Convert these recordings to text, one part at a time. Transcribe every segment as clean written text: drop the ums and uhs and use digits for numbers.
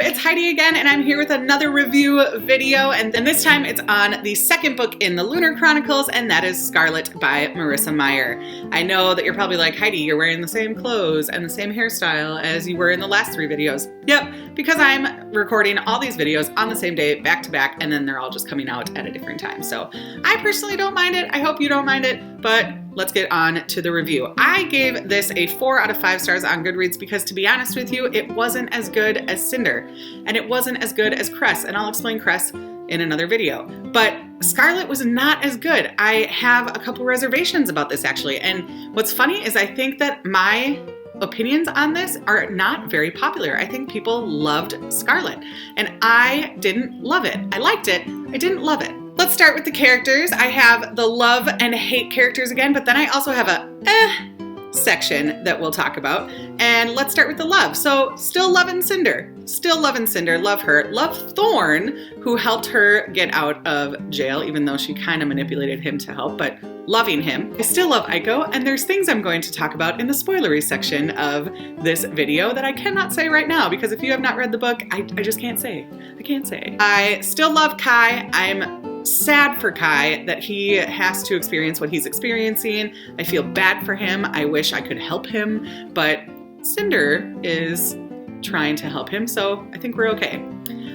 it's Heidi again, and I'm here with another review video, and this time it's on the second book in the Lunar Chronicles, and that is Scarlet by Marissa Meyer. I know that you're probably like, Heidi, you're wearing the same clothes and the same hairstyle as you were in the last 3 videos. Yep, because I'm recording all these videos on the same day, back to back, and then they're all just coming out at a different time. So I personally don't mind it. I hope you don't mind it, but let's get on to the review. I gave this a 4 out of 5 stars on Goodreads because, to be honest with you, it wasn't as good as Cinder, and it wasn't as good as Cress, and I'll explain Cress in another video. But Scarlet was not as good. I have a couple reservations about this, actually, and what's funny is I think that my opinions on this are not very popular. I think people loved Scarlet, and I didn't love it. I liked it, I didn't love it. Let's start with the characters. I have the love and hate characters again, but then I also have a section that we'll talk about. And let's start with the love. So still loving Cinder. Still loving Cinder. Love her. Love Thorn, who helped her get out of jail, even though she kind of manipulated him to help, but loving him. I still love Aiko, and there's things I'm going to talk about in the spoilery section of this video that I cannot say right now, because if you have not read the book, I just can't say. I can't say. I still love Kai. I'm sad for Kai that he has to experience what he's experiencing. I feel bad for him. I wish I could help him, but Cinder is trying to help him, so I think we're okay.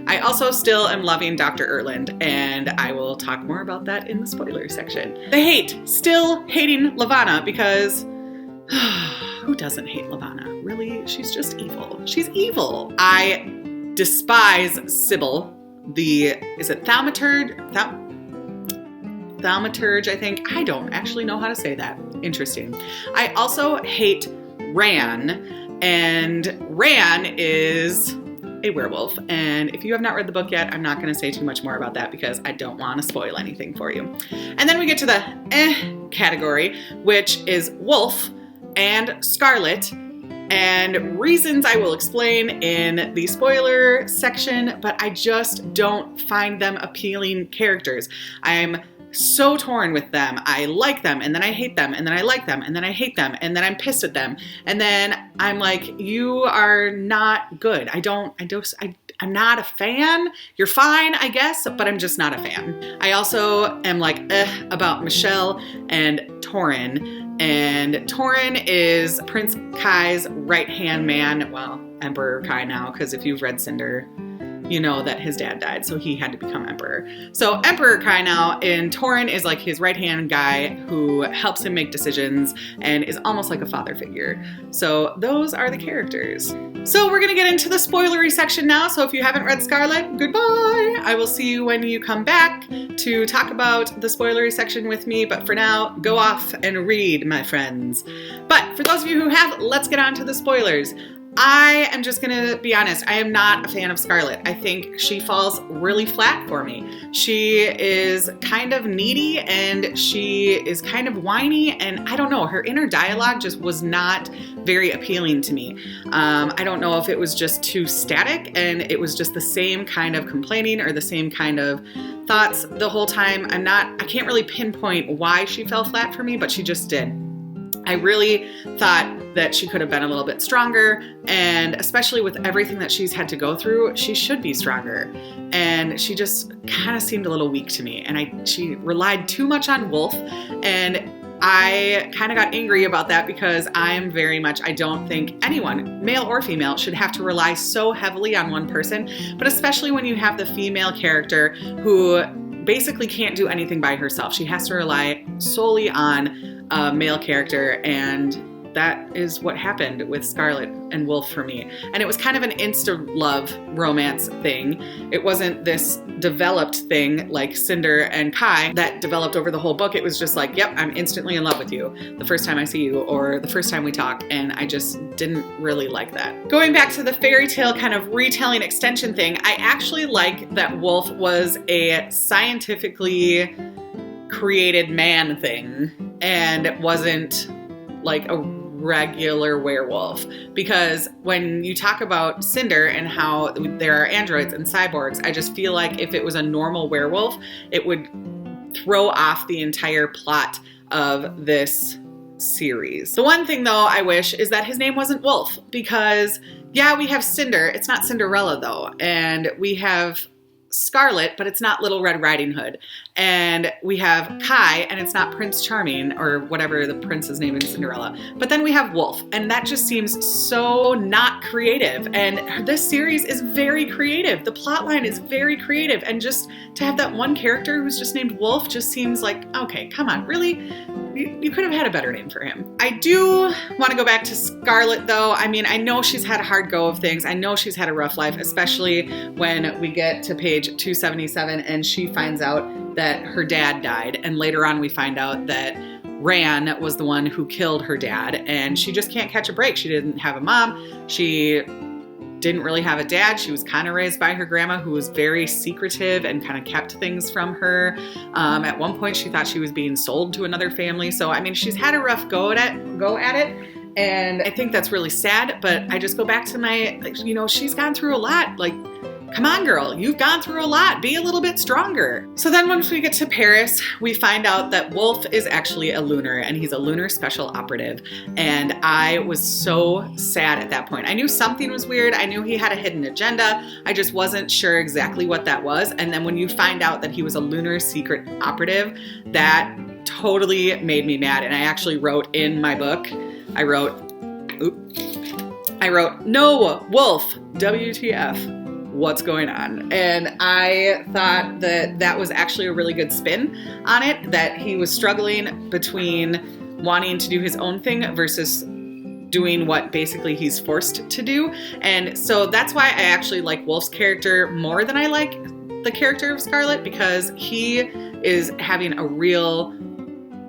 I also still am loving Dr. Erland, and I will talk more about that in the spoiler section. The hate. Still hating Levana because who doesn't hate Levana? Really? She's just evil. She's evil. I despise Sybil. Is it Thaumaturge? Thaumaturge, I think. I don't actually know how to say that. Interesting. I also hate Ran, and Ran is a werewolf, and if you have not read the book yet, I'm not going to say too much more about that because I don't want to spoil anything for you. And then we get to the category, which is Wolf and Scarlet, and reasons I will explain in the spoiler section, but I just don't find them appealing characters. I'm so torn with them. I like them, and then I hate them, and then I like them, and then I hate them, and then I'm pissed at them, and then I'm like, you are not good. I'm not a fan. You're fine, I guess, but I'm just not a fan. I also am like, about Michelle and Torin. And Torin is Prince Kai's right-hand man. Well, Emperor Kai now, because if you've read Cinder, you know that his dad died, so he had to become emperor. So Emperor Kai now, and Torin is like his right-hand guy who helps him make decisions and is almost like a father figure. So those are the characters. So we're gonna get into the spoilery section now, so if you haven't read Scarlet, goodbye! I will see you when you come back to talk about the spoilery section with me, but for now, go off and read, my friends. But for those of you who have, let's get on to the spoilers. I am just gonna be honest, I am not a fan of Scarlet. I think she falls really flat for me. She is kind of needy, and she is kind of whiny, and I don't know, her inner dialogue just was not very appealing to me. I don't know if it was just too static and it was just the same kind of complaining or the same kind of thoughts the whole time. I can't really pinpoint why she fell flat for me, but she just did. I really thought that she could have been a little bit stronger, and especially with everything that she's had to go through, she should be stronger. And she just kind of seemed a little weak to me, and she relied too much on Wolf, and I kind of got angry about that because I don't think anyone, male or female, should have to rely so heavily on one person, but especially when you have the female character who basically can't do anything by herself. She has to rely solely on a male character, and that is what happened with Scarlet and Wolf for me. And it was kind of an insta-love romance thing. It wasn't this developed thing like Cinder and Kai that developed over the whole book. It was just like, yep, I'm instantly in love with you the first time I see you or the first time we talk, and I just didn't really like that. Going back to the fairy tale kind of retelling extension thing, I actually like that Wolf was a scientifically created man thing, and it wasn't like a regular werewolf, because when you talk about Cinder and how there are androids and cyborgs, I just feel like if it was a normal werewolf, it would throw off the entire plot of this series. The one thing though I wish is that his name wasn't Wolf, because Yeah, we have Cinder. It's not Cinderella though. And we have Scarlet, but it's not Little Red Riding Hood. And we have Kai, and it's not Prince Charming or whatever the prince's name in Cinderella. But then we have Wolf, and that just seems so not creative. And this series is very creative. The plot line is very creative. And just to have that one character who's just named Wolf just seems like, okay, come on, really? You could have had a better name for him. I do want to go back to Scarlet though. I mean, I know she's had a hard go of things. I know she's had a rough life, especially when we get to page 277 and she finds out that her dad died. And later on we find out that Ran was the one who killed her dad, and she just can't catch a break. She didn't have a mom. She didn't really have a dad. She was kind of raised by her grandma, who was very secretive and kind of kept things from her. At one point, she thought she was being sold to another family. So, I mean, she's had a rough go at it. And I think that's really sad. But I just go back to my, she's gone through a lot. Like, come on, girl, you've gone through a lot. Be a little bit stronger. So then once we get to Paris, we find out that Wolf is actually a Lunar, and he's a Lunar special operative. And I was so sad at that point. I knew something was weird. I knew he had a hidden agenda. I just wasn't sure exactly what that was. And then when you find out that he was a Lunar secret operative, that totally made me mad. And I actually wrote in my book, I wrote, no, Wolf, WTF. What's going on? And I thought that that was actually a really good spin on it, that he was struggling between wanting to do his own thing versus doing what basically he's forced to do. And so that's why I actually like Wolf's character more than I like the character of Scarlet, because he is having a real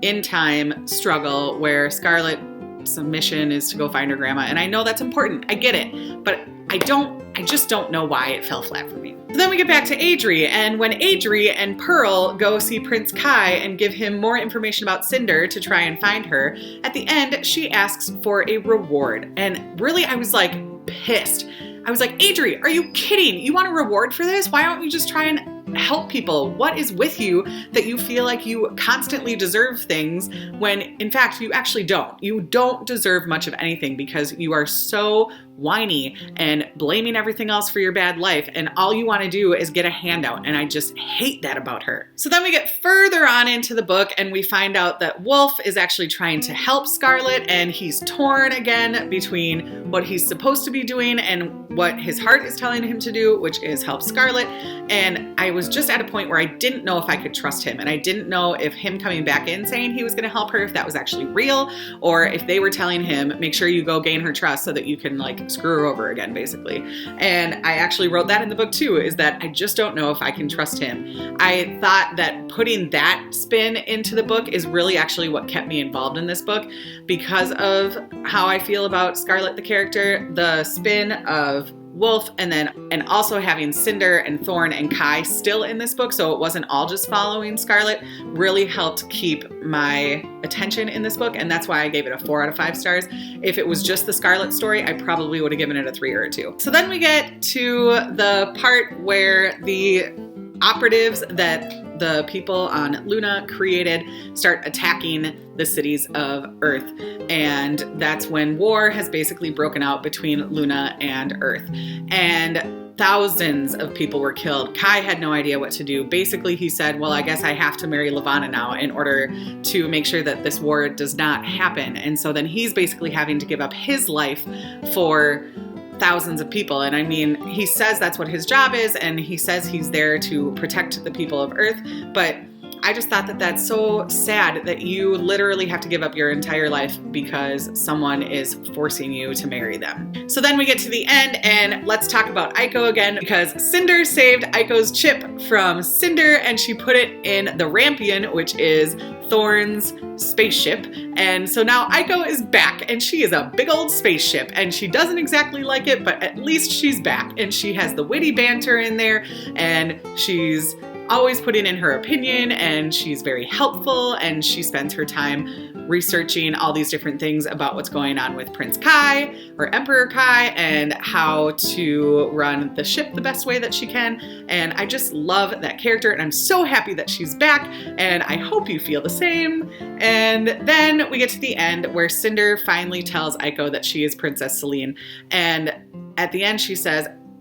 in-time struggle where Scarlet's mission is to go find her grandma. And I know that's important. I get it. But I just don't know why it fell flat for me. So then we get back to Adri, and when Adri and Pearl go see Prince Kai and give him more information about Cinder to try and find her, at the end, she asks for a reward. And really, I was like pissed. I was like, Adri, are you kidding? You want a reward for this? Why don't you just try and help people? What is with you that you feel like you constantly deserve things when in fact you actually don't? You don't deserve much of anything because you are so whiny and blaming everything else for your bad life, and all you want to do is get a handout, and I just hate that about her. So then we get further on into the book and we find out that Wolf is actually trying to help Scarlet, and he's torn again between what he's supposed to be doing and what his heart is telling him to do, which is help Scarlet. And I was just at a point where I didn't know if I could trust him, and I didn't know if him coming back in saying he was going to help her, if that was actually real, or if they were telling him, make sure you go gain her trust so that you can screw her over again, basically. And I actually wrote that in the book too, is that I just don't know if I can trust him. I thought that putting that spin into the book is really actually what kept me involved in this book, because of how I feel about Scarlet the character, the spin of Wolf, and also having Cinder and Thorn and Kai still in this book, so it wasn't all just following Scarlet, really helped keep my attention in this book, and that's why I gave it a 4 out of 5 stars. If it was just the Scarlet story, I probably would have given it a 3 or a 2. So then we get to the part where the operatives that the people on Luna created start attacking the cities of Earth. And that's when war has basically broken out between Luna and Earth. And thousands of people were killed. Kai had no idea what to do. Basically, he said, well, I guess I have to marry Levana now in order to make sure that this war does not happen. And so then he's basically having to give up his life for thousands of people. And I mean, he says that's what his job is, and he says he's there to protect the people of Earth, but I just thought that that's so sad that you literally have to give up your entire life because someone is forcing you to marry them. So then we get to the end, and let's talk about Aiko again, because Cinder saved Aiko's chip from Cinder, and she put it in the Rampion, which is Thorn's spaceship. And so now Aiko is back, and she is a big old spaceship, and she doesn't exactly like it, but at least she's back, and she has the witty banter in there, and she's always putting in her opinion, and she's very helpful, and she spends her time researching all these different things about what's going on with Prince Kai or Emperor Kai and how to run the ship the best way that she can. And I just love that character, and I'm so happy that she's back, and I hope you feel the same. And then we get to the end where Cinder finally tells Aiko that she is Princess Celine, and at the end,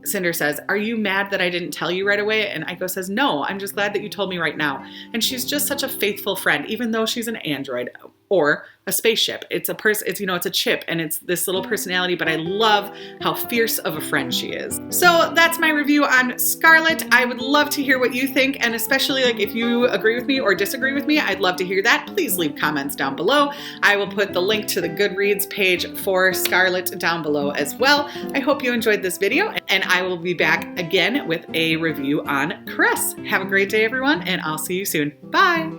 Cinder says, "Are you mad that I didn't tell you right away?" And Aiko says, "No, I'm just glad that you told me right now." And she's just such a faithful friend, even though she's an android or a spaceship. It's a chip, and it's this little personality, but I love how fierce of a friend she is. So that's my review on Scarlet. I would love to hear what you think, and especially like if you agree with me or disagree with me, I'd love to hear that. Please leave comments down below. I will put the link to the Goodreads page for Scarlet down below as well. I hope you enjoyed this video, and I will be back again with a review on Cress. Have a great day, everyone, and I'll see you soon. Bye!